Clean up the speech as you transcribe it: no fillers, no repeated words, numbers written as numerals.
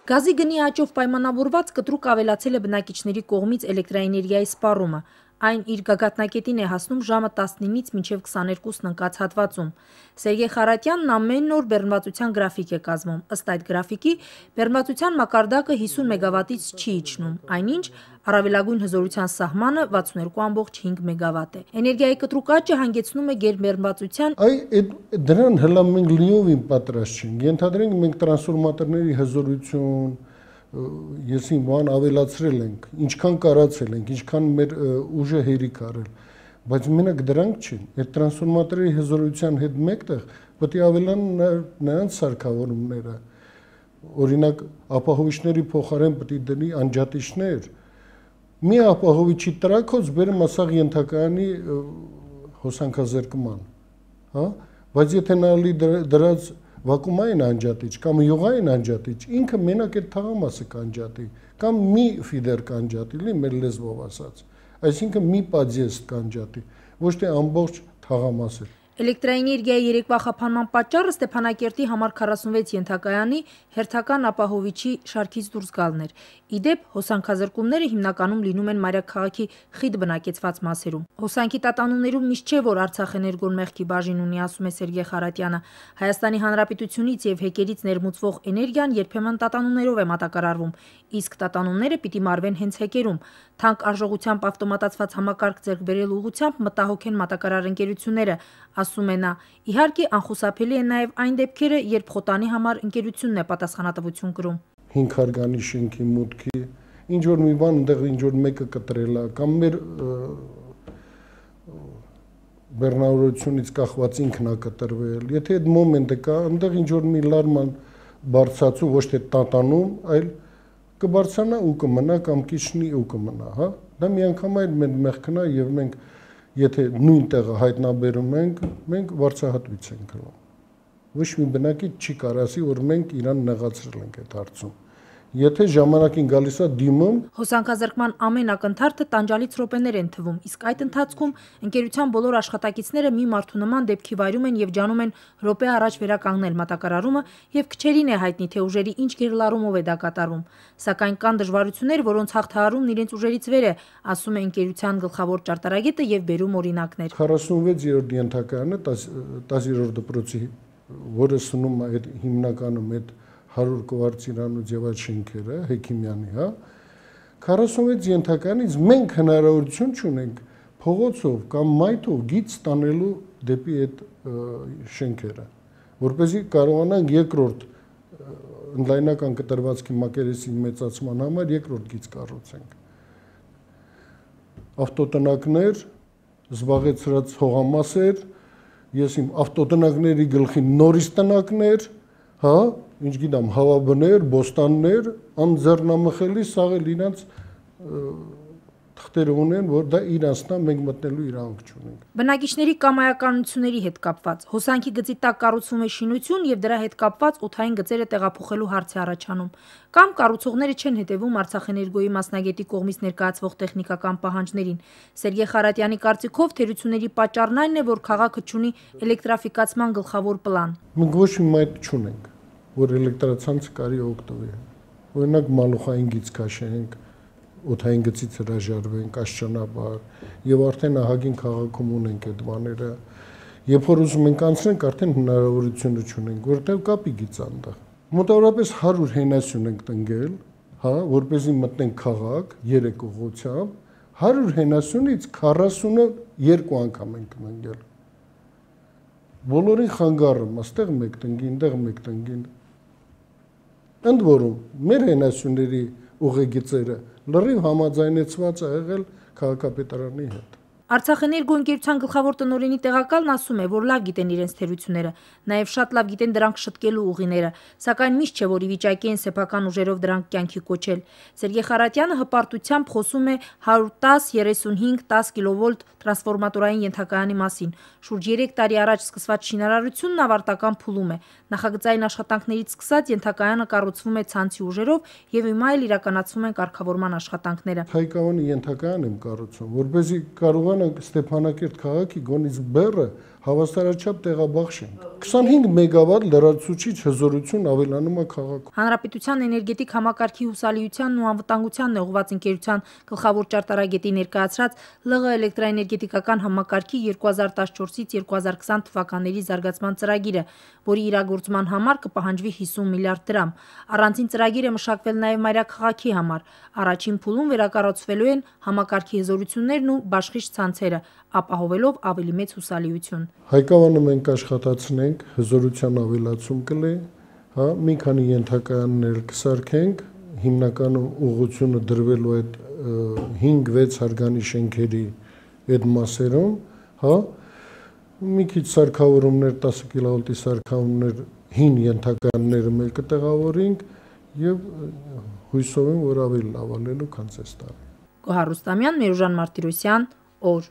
Գազի գնի աճով պայմանավորված կտրուկ ավելացել է բնակիչների կողմից էլեկտրաէներգիայի սպառումը։ Այն իր գագաթնակետին է հասնում ժամը 19-ից մինչև 22-ն ընկած հատվածում։ Սերգեյ Խարատյանն ամեն օր բեռնվածության գրաֆիկ է կազմում։ Ըստ այդ գրաֆիկի, բեռնվածության մակարդակը 50 մեգավատից չի իջնում, այնինչ առավելագույն հզորության սահմանը 62.5 մեգավատ է։ Էներգիայի կտրուկ աճը հանգեցնում է գերբեռնվածության դրան հլա մենք լիովին պատրաստ չենք։ Ենթադրենք մենք տրանսֆորմատորների հզորություն եսին բան ավելացրել ենք, ինչքան կարացել ենք, ինչքան մեր ուժը հերիք արել, բայց մենակ դրանք չեն, այդ տրանսֆորմատորի հզորության հետ մեկտեղ պետք է ավելան նրանց սարքավորումները, օրինակ ապահովիչների փոխարեն պետք է դնի անջատիչներ, մի ապահովիչի տրաքոց բերում ասաղ ենթակայանի հոսանքազերկման, հա, բայց եթե նայելի դրած վակուումային անջատիչ կամ յուղային անջատիչ, ինքը մենակ այդ թաղամասը կանջատի, կամ մի ֆիդեր կանջատի, մեր լեզվով ասած, այսինքն մի պադյեստ կանջատի, ոչ թե ամբողջ թաղամասը։ Էլեկտրաէներգիայի երեկվա խափանման պատճառը Ստեփանակերտի համար 46 ենթակայանի հերթական ապահովիչի շարքից դուրս գալն էր։ Իդեպ, հոսանքազրկումները հիմնականում լինում են մայրաքաղաքի խիտ բնակեցված մասերում։ Հոսանքի տատանումներում միշտ չէ, որ Արցախէներգոն մեղքի բաժին ունի, ասում է Սերգեյ Խարատյանը։ Հայաստանի Հանրապետությունից եւ հեկերից ներմուծվող էներգիան երբեմն տատանումներով է մատակարարվում, իսկ տատանումները պիտի մարվեն հենց հեկերում։ Թանկ արժողությամբ ավտոմատացված համակարգ ձեռք բերելու ուղղությամբ մտահոգ են մատակարար ընկերությունները, ասում է նա։ Իհարկե, անխուսափելի է նաև այն դեպքերը, երբ խոտանի համար ընկերությունն է պատասխանատվություն կրում։ 5 հարգանի շենքի մուտքի, ինչ որ մի բան այնտեղ ինչ որ մեկը կտրել է, կամ մեր բեռնավորությունից կախված ինքն է կտրվել։ Եթե այդ մոմենտը կա, այնտեղ ինչ որ մի լարման բարձրացու ոչ թե տատանում, այլ կբարձրանա ու կմնա կամ կիջնի ու կմնա, հա։ Դա միանգամայն մեր մեղքն է եւ մենք եթե նույն տեղը հայտնաբերում ենք, մենք վարձահատվից ենք գնում։ Ոչ մի բնակիչ չի կարող ասի, որ մենք իրան նեղացրել ենք այդ հարցում։ Եթե ժամանակին գալիս է դիմում, հոսանքազրկման ամեն ակնթարթը տանջալից րոպեներ են թվում, իսկ այդ ընթացքում ընկերության բոլոր աշխատակիցները մի մարդու նման դեպքի վայրում են եւ ջանում են րոպե առաջ վերականգնել մատակարարումը եւ քչերին է հայտնի, թե ուժերի ինչ գերլարումով է դա կատարվում։ Սակայն կան դժվարություններ, որոնց հաղթահարումն իրենց ուժերից վեր է, ասում է ընկերության գլխավոր ճարտարագետը եւ բերում օրինակներ։ 46-րդ ենթակայանը 10-րդ դպրոցի, որը սնում է այդ հիմնականում այդ 100 կվարտիրանոց եւ այդ շենքերը, Հեքիմյանի, հա, 46 ենթականից մենք հնարավորություն չունենք փողոցով կամ մայթով գիծ ստանելու դեպի այդ շենքերը, որպեսզի կարողանանք երկրորդ ընդլայնական կտրվածքի մակերեսի մեծացման համար երկրորդ գիծ կառուցենք։ Ավտոտնակներ, զբաղեցրած հողամասեր, ես իմ ավտոտնակների գլխին նորից տնակներ, հա, ինչ գիտեմ, հավաբներ, բոստաններ, անձեռնամխելի սաղել իրանց թղթերը ունեն, որ դա իրանցնա, մենք մտնելու իրավունք չունենք։ Բնակիչների կամայականությունների հետ կապված հոսանքի գծի տակ կառուցվում է շինություն եւ դրա հետ կապված օդային գծերը տեղափոխելու հարց է առաջանում։ Կամ կառուցողները չեն հետևում Արցախէներգոյի մասնագետի կողմից ներկայացվող տեխնիկական պահանջներին։ Սերգեյ Խարատյանի կարծիքով թերությունների պատճառն այն է, որ քաղաքը չունի էլեկտրաֆիկացման գլխավոր պլան։ Մենք ոչ մի մայթ չունենք, որ էլեկտրացանցը կարի օգտվի։ Օրինակ մալուխային գիծ քաշենք, օդային գծից հրաժարվենք, աստիճանաբար, եւ արդեն ահագին քաղաքում ունենք այդ բաները։ Երբ որ ուզում ենք անցնենք, արդեն հնարավորությունը չունենք, որտեղ կապի գիծ այնտեղ։ Մոտավորապես 100 հենասյուն ենք տնկել, հա, որպեսզի մտնենք քաղաք 3 ուղղությամբ, 100 հենասյունից 40-ը 2 անգամ ենք տնկել։ Բոլորին խանգարում, աստեղ մեկ տնկին, այնտեղ մեկ տնկին։ Ընդ որում, մեր հենասյունների ուղեգիծերը լրիվ համաձայնեցված է եղել քաղաքապետարանի հետ։ Արցախէներգո ընկերության գլխավոր տնօրենի տեղակալն ասում է, որ լավ գիտեն իրենց թերությունները, նաև շատ լավ գիտեն դրանք շտկելու ուղիները, սակայն միշտ չէ, որ ի վիճակի են սեփական ուժերով դրանք կյանքի կոչել։ Սերգեյ Խարատյանը հպարտությամբ խոսում է 110-35-10 կՎ տրանսֆորմատորային ենթակայանի մասին։ Շուրջ 3 տարի առաջ սկսված շինարարությունն ավարտական փուլում է։ Նախագծային աշխատանքներից սկսած ենթակայանը կառուցվում է ցանցի ուժերով եւ հիմա էլ իրականացվում են կարգավորման աշխատանքները։ Հայկավանի ենթակայան եմ կառուցում, որպեսզի կարողանանք Ստեփանակերտ քաղաքի գոնից բեռը հավասարաչափ տեղաբաշխենք։ 25 մեգավատ լրացուցիչ հզորություն ավելանում է քաղաքում։ Հանրապետության էներգետիկ համակարգի հուսալիությանն ու անվտանգությանն ուղղված ընկերության գլխավոր ճարտարագետի ներկայացրած ԼՂ էլեկտրաէներգետիկական համակարգի 2014-ից 2020 թվականների զարգացման ծրագիրը, որի իրագործման համար կպահանջվի 50 միլիարդ դրամ։ Առանձին ծրագիր է մշակվել նաև մայրաքաղաքի համար։ Առաջին փուլում վերակառուցվելու են համակարգի հզորություններն ու բաշխիչ ցանցերը, ապահովելով ավելի մեծ հուսալիություն։ Հայկավանը մենք աշխատացնենք, հզորության ավելացում կլի, մի քանի ենթակայաններ կսարքենք, հիմնականում ուղղությունը դրվելու այդ 5-6 հարգանի շենքերի այդ մասերում, մի քիչ սարքավորումներ, 10 կիլովոլտի սարքավորումներ, հին ենթակայանները մեր կտեղավորենք եւ հույսով եմ, որ ավելի լավ ալելու, քան այս տարի։ Գոհար Ռուստամյան, Միրուժան Մարտիրոսյան, օր։